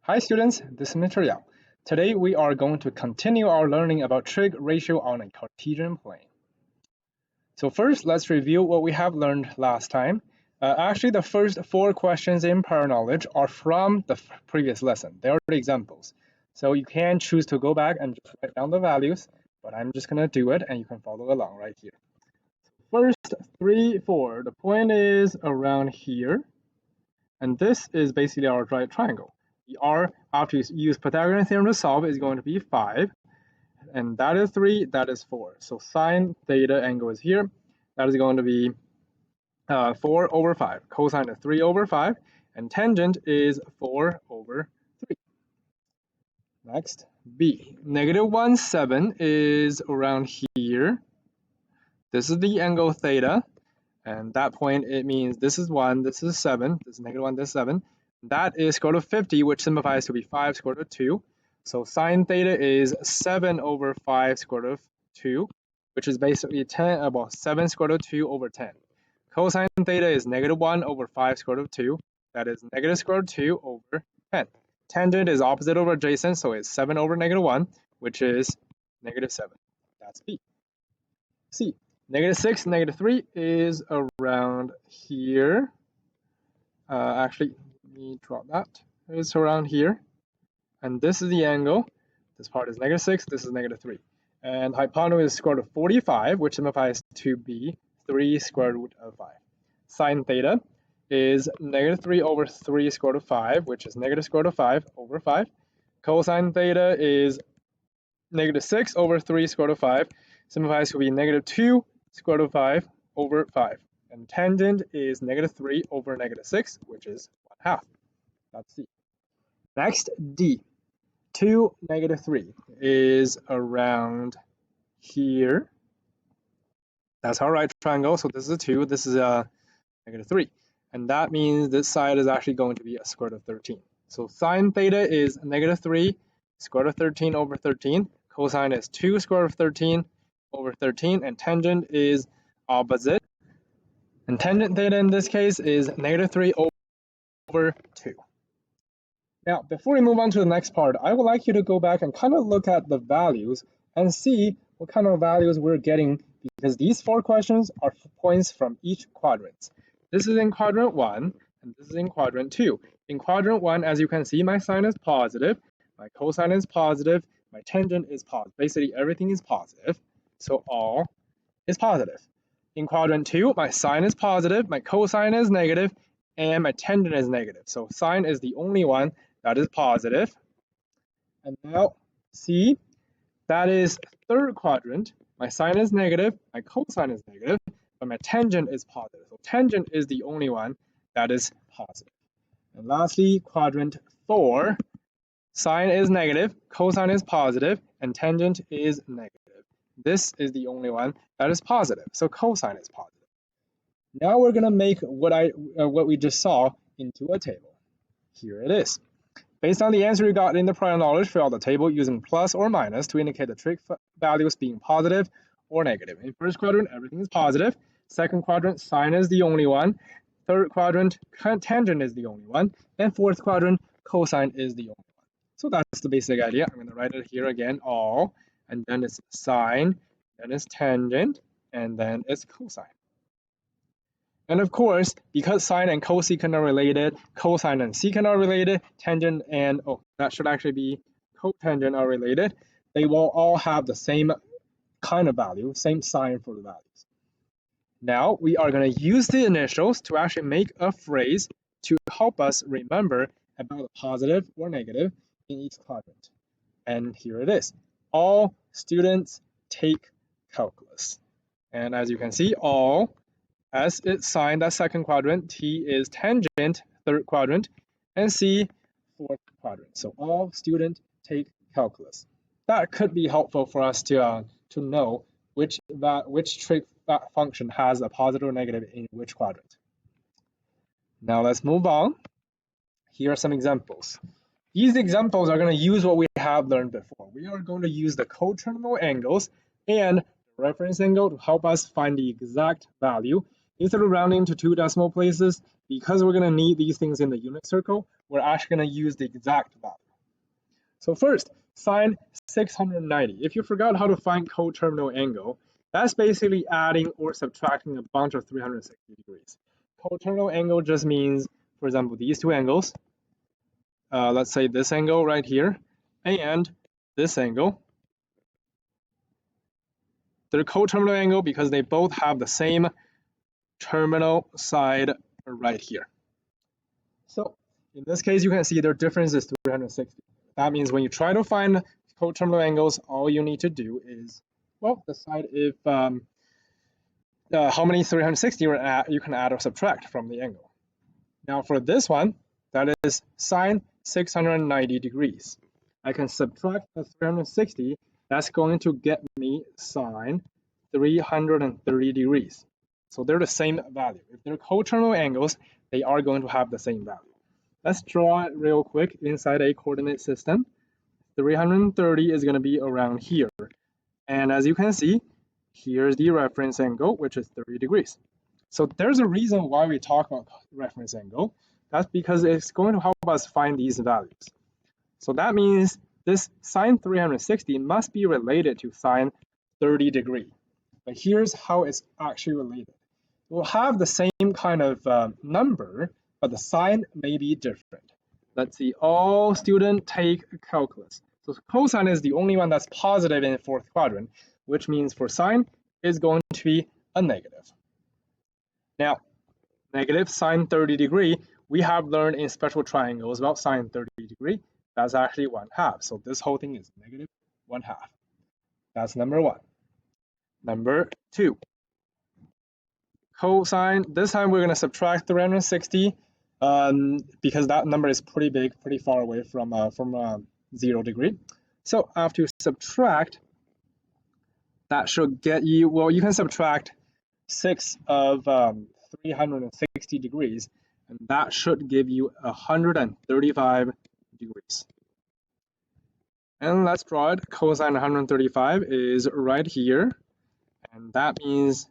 Hi students, this is Mr. Yao. Today we are going to continue our learning about trig ratio on a Cartesian plane. So first, let's review what we have learned last time. Actually, the first 4 questions in prior knowledge are from the previous lesson. They are the examples. So you can choose to go back and just write down the values, but I'm just going to do it and you can follow along right here. First 3, 4, the point is around here. And this is basically our right triangle. The r, after you use Pythagorean theorem to solve, is going to be 5. And that is 3, that is 4. So sine theta angle is here. That is going to be 4 over 5. Cosine is 3 over 5. And tangent is 4 over 3. Next, B. -1, 7 is around here. This is the angle theta. And that point, it means this is 1, this is 7, this is -1, this is 7. That is square root of 50, which simplifies to be 5 square root of 2. So sine theta is 7 over 5 square root of 2, which is basically 7 square root of 2 over 10. Cosine theta is -1 over 5 square root of 2. That is negative square root of 2 over 10. Tangent is opposite over adjacent, so it's 7 over -1, which is -7. That's B. C. -6, -3 is around here. Actually, let me drop that. It's around here. And this is the angle. This part is -6, this is -3. And hypotenuse is square root of 45, which simplifies to be 3 square root of 5. Sine theta is -3 over 3 square root of 5, which is negative square root of 5 over 5. Cosine theta is -6 over 3 square root of 5, simplifies to be -2 square root of 5 over 5. And tangent is -3 over -6, which is 1/2. That's C. Next, D. 2, -3 is around here. That's our right triangle. So this is a 2, this is a -3. And that means this side is actually going to be a square root of 13. So sine theta is -3 square root of 13 over 13. Cosine is 2 square root of 13 over 13, and tangent is opposite. And tangent theta in this case is -3 over 2. Now, before we move on to the next part, I would like you to go back and kind of look at the values and see what kind of values we're getting, because these 4 questions are points from each quadrant. This is in quadrant 1, and this is in quadrant 2. In quadrant 1, as you can see, my sine is positive, my cosine is positive, my tangent is positive. Basically, everything is positive. So all is positive. In quadrant 2, my sine is positive, my cosine is negative, and my tangent is negative. So sine is the only one that is positive. And now, see, that is third quadrant. My sine is negative, my cosine is negative, but my tangent is positive. So tangent is the only one that is positive. And lastly, quadrant 4, sine is negative, cosine is positive, and tangent is negative. This is the only one that is positive, so cosine is positive. Now we're going to make what we just saw into a table. Here it is. Based on the answer you got in the prior knowledge, fill out the table using plus or minus to indicate the trig values being positive or negative. In first quadrant, everything is positive. Second quadrant, sine is the only one. Third quadrant, tangent is the only one. And fourth quadrant, cosine is the only one. So that's the basic idea. I'm going to write it here again, all. And then it's sine, then it's tangent, and then it's cosine. And of course, because sine and cosecant are related, cosine and secant are related, tangent and, that should actually be cotangent are related, they will all have the same kind of value, same sign for the values. Now, we are going to use the initials to actually make a phrase to help us remember about a positive or negative in each quadrant. And here it is. All students take calculus. And as you can see, all, S is sine, that's second quadrant, T is tangent, third quadrant, and C, fourth quadrant. So all students take calculus. That could be helpful for us to know which trig function has a positive or negative in which quadrant. Now let's move on. Here are some examples. These examples are going to use what we have learned before. We are going to use the coterminal angles and the reference angle to help us find the exact value. Instead of rounding to 2 decimal places, because we're going to need these things in the unit circle, we're actually going to use the exact value. So first, sine 690. If you forgot how to find coterminal angle, that's basically adding or subtracting a bunch of 360 degrees. Coterminal angle just means, for example, these two angles. Let's say this angle right here and this angle. They're coterminal angle because they both have the same terminal side right here. So in this case, you can see their difference is 360. That means when you try to find coterminal angles, all you need to do is, well, decide if how many 360 you can add or subtract from the angle. Now for this one, that is sine 690 degrees. I can subtract the 360. That's going to get me sine 330 degrees. So they're the same value. If they're coterminal angles, they are going to have the same value. Let's draw it real quick inside a coordinate system. 330 is going to be around here. And as you can see, here's the reference angle, which is 30 degrees. So there's a reason why we talk about reference angle. That's because it's going to help us find these values. So that means this sine 360 must be related to sine 30 degree. But here's how it's actually related. We'll have the same kind of number, but the sign may be different. Let's see, all students take calculus. So cosine is the only one that's positive in the fourth quadrant, which means for sine is going to be a negative. Now, negative sine 30 degree, we have learned in special triangles about sine 30 degree. That's actually 1/2. So this whole thing is negative 1/2. That's number one. Number two. Cosine, this time we're going to subtract 360 because that number is pretty big, pretty far away from 0 degree. So after you subtract, that should get you, well, you can subtract 6 of 360 degrees, and that should give you 135 degrees. And let's draw it. Cosine 135 is right here, and that means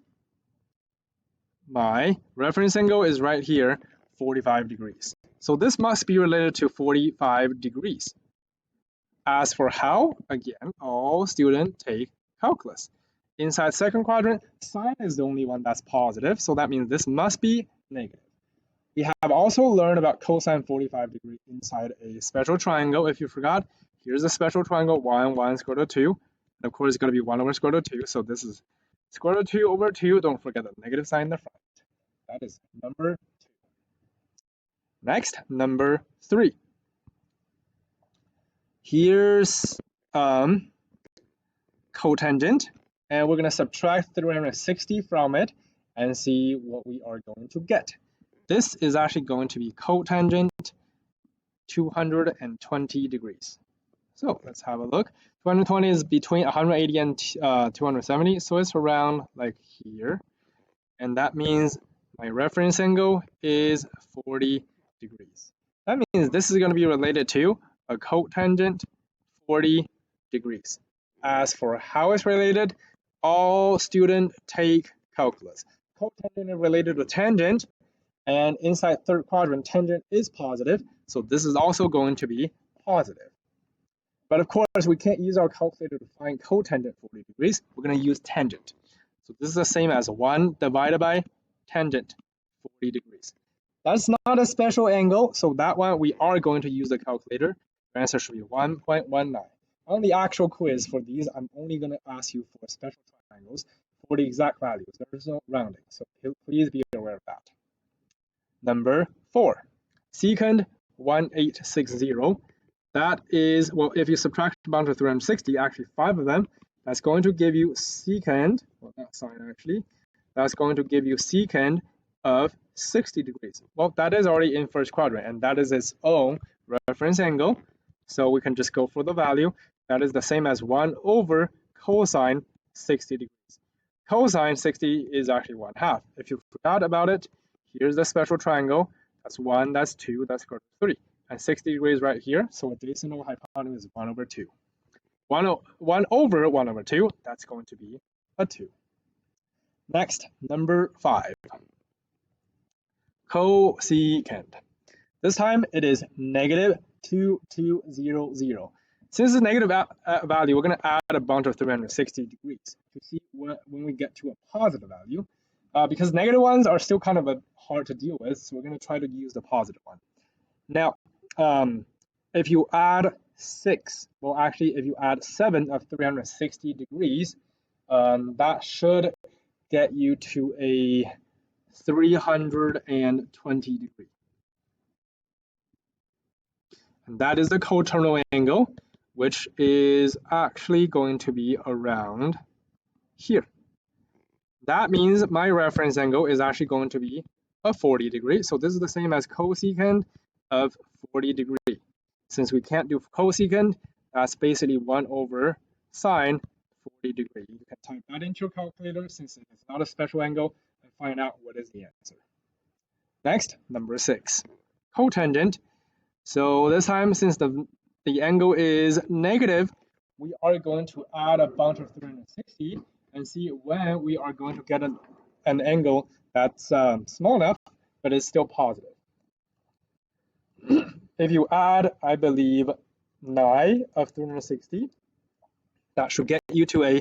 my reference angle is right here, 45 degrees. So this must be related to 45 degrees. As for how, again, all students take calculus. Inside second quadrant, sine is the only one that's positive, so that means this must be negative. We have also learned about cosine 45 degrees inside a special triangle. If you forgot, here's a special triangle, 1 square root of 2. And of course, it's going to be 1 over square root of 2, so this is square root of 2 over 2. Don't forget the negative sign in the front. That is number 2. Next, number 3. Here's cotangent, and we're going to subtract 360 from it and see what we are going to get. This is actually going to be cotangent 220 degrees. So let's have a look. 220 is between 180 and 270, so it's around like here. And that means my reference angle is 40 degrees. That means this is going to be related to a cotangent 40 degrees. As for how it's related, all students take calculus. Cotangent is related to tangent, and inside third quadrant, tangent is positive, so this is also going to be positive. But of course, we can't use our calculator to find cotangent 40 degrees. We're going to use tangent. So this is the same as 1 divided by tangent 40 degrees. That's not a special angle, so that one we are going to use the calculator. The answer should be 1.19. On the actual quiz for these, I'm only going to ask you for special triangles for the exact values. There's no rounding, so please be aware of that. Number 4, secant 1860. That is, well, if you subtract a bunch of 360, actually 5 of them, that's going to give you secant, well, not sine actually, that's going to give you secant of 60 degrees. Well, that is already in first quadrant, and that is its own reference angle. So we can just go for the value. That is the same as 1 over cosine 60 degrees. Cosine 60 is actually 1/2. If you forgot about it, here's the special triangle. That's 1, that's 2, that's square root of 3. And 60 degrees right here. So adjacent over hypotenuse is 1 over 2. 1 over 1 over 2, that's going to be a 2. Next, number 5. cosecant. This time it is negative 2200. Since it's a negative value, we're going to add a bunch of 360 degrees to see when we get to a positive value. Because negative ones are still kind of hard to deal with, so we're going to try to use the positive one. Now, if you add 6, well, actually, if you add 7 of 360 degrees, that should get you to a 320 degree. And that is the coterminal angle, which is actually going to be around here. That means my reference angle is actually going to be a 40 degree. So this is the same as cosecant of 40 degree. Since we can't do cosecant, that's basically 1 over sine 40 degree. You can type that into your calculator since it's not a special angle and find out what is the answer. Next, number 6, cotangent. So this time, since the angle is negative, we are going to add a bunch of 360 and see when we are going to get an angle that's small enough, but is still positive. If you add, I believe, 9 of 360, that should get you to a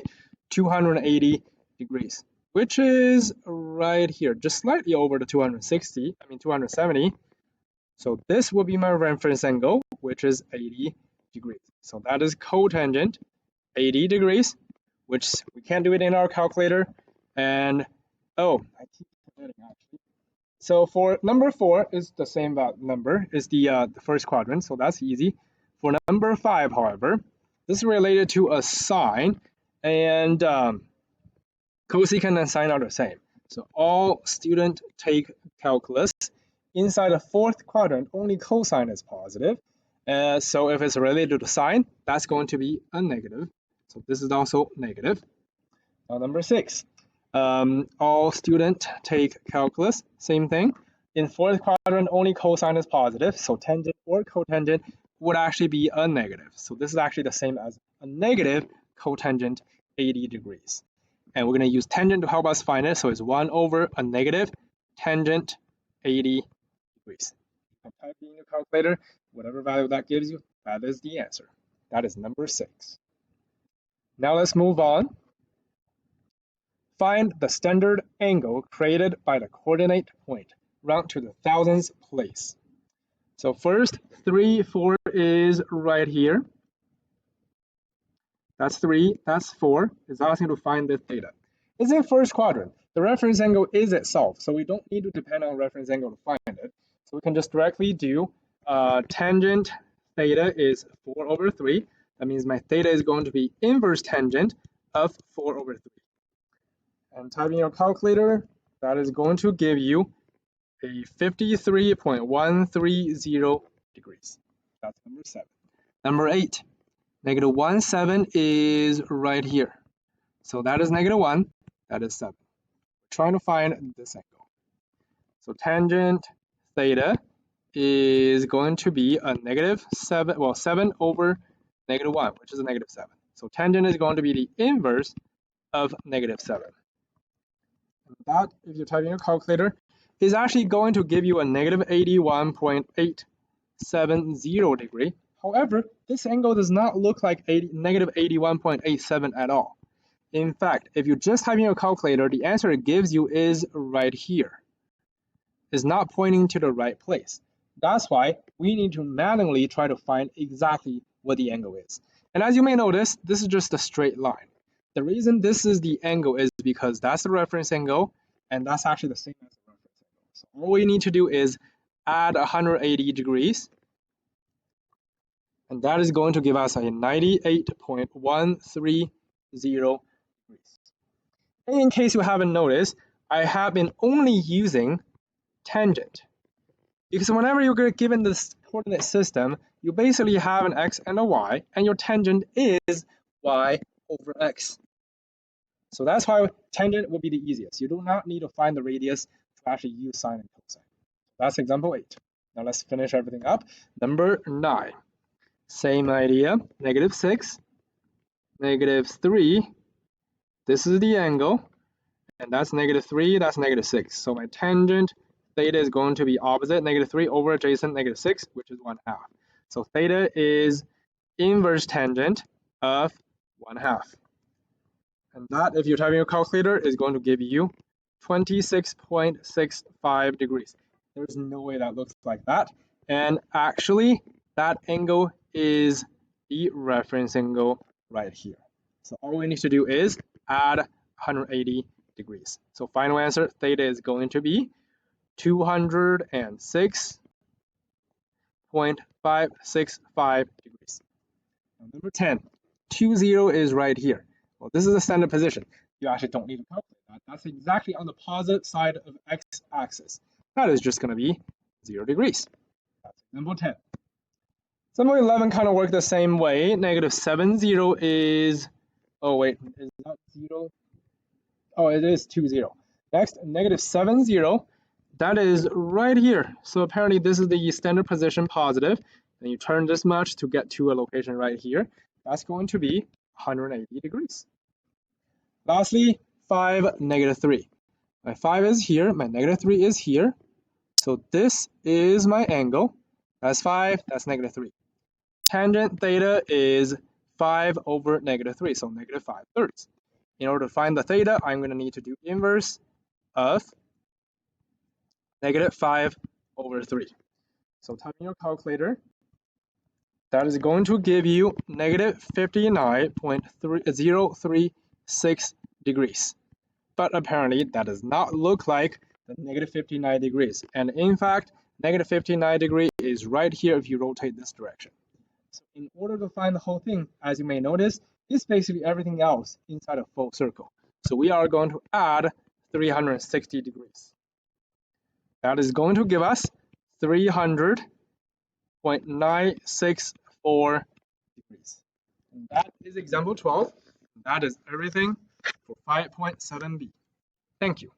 280 degrees, which is right here, just slightly over the 270. So this will be my reference angle, which is 80 degrees. So that is cotangent, 80 degrees, which we can't do it in our calculator. And, oh, I keep forgetting actually. So for number 4 is the same number, is the first quadrant, so that's easy. For number 5, however, this is related to a sine, and cosecant and sine are the same. So all students take calculus. Inside the 4th quadrant, only cosine is positive. So if it's related to sine, that's going to be a negative. So this is also negative. Now number 6, all students take calculus, same thing. In 4th quadrant, only cosine is positive, so tangent or cotangent would actually be a negative. So this is actually the same as a negative cotangent 80 degrees. And we're going to use tangent to help us find it, so it's 1 over a negative tangent 80 degrees. Type in your calculator, whatever value that gives you, that is the answer. That is number 6. Now let's move on. Find the standard angle created by the coordinate point. Round to the thousandth place. So first, 3, 4 is right here. That's 3, that's 4. It's asking to find the theta. It's in first quadrant. The reference angle is itself, so we don't need to depend on reference angle to find it. So we can just directly do tangent theta is 4 over 3. That means my theta is going to be inverse tangent of 4 over 3. And type in your calculator, that is going to give you a 53.130 degrees. That's number 7. Number 8, negative 1, 7 is right here. So that is negative 1, that is 7. We're trying to find this angle. So tangent theta is going to be a negative 7, well, 7 over negative 1, which is a negative 7. So tangent is going to be the inverse of negative 7. And that, if you're typing your calculator, is actually going to give you a negative 81.870 degree. However, this angle does not look like negative 81.87 at all. In fact, if you just type in your calculator, the answer it gives you is right here. It's not pointing to the right place. That's why we need to manually try to find exactly what the angle is. And as you may notice, this is just a straight line. The reason this is the angle is because that's the reference angle, and that's actually the same as the reference angle. So all we need to do is add 180 degrees, and that is going to give us a 98.130 degrees. And in case you haven't noticed, I have been only using tangent. Because whenever you're given this coordinate system, you basically have an x and a y, and your tangent is y over x. So that's why tangent will be the easiest. You do not need to find the radius to actually use sine and cosine. That's example 8. Now let's finish everything up. Number 9. Same idea. Negative 6, negative 3. This is the angle. And that's negative 3, that's negative 6. So my tangent theta is going to be opposite -3 over adjacent -6, which is 1/2. So theta is inverse tangent of 1/2. And that, if you're typing your calculator, is going to give you 26.65 degrees. There's no way that looks like that. And actually, that angle is the reference angle right here. So all we need to do is add 180 degrees. So final answer, theta is going to be 206.565 degrees. Now, number 10, 20 is right here. Well, this is the standard position. You actually don't need to calculate that. That's exactly on the positive side of x-axis. That is just going to be 0 degrees. That's example 10. Example 11 kind of work the same way. -70 is, oh wait, is that 0? Oh, it is 20. Next, -70, that is right here. So apparently this is the standard position positive. And you turn this much to get to a location right here. That's going to be 180 degrees. Lastly, 5, -3. My 5 is here, my -3 is here. So this is my angle. That's 5, that's -3. Tangent theta is 5 over -3, so -5/3. In order to find the theta, I'm going to need to do inverse of -5/3. So type in your calculator. That is going to give you -59.036 degrees. But apparently that does not look like the -59 degrees. And in fact, -59 degree is right here if you rotate this direction. So in order to find the whole thing, as you may notice, it's basically everything else inside a full circle. So we are going to add 360 degrees. That is going to give us 300.964 degrees. And that is example 12. That is everything for 5.7b. Thank you.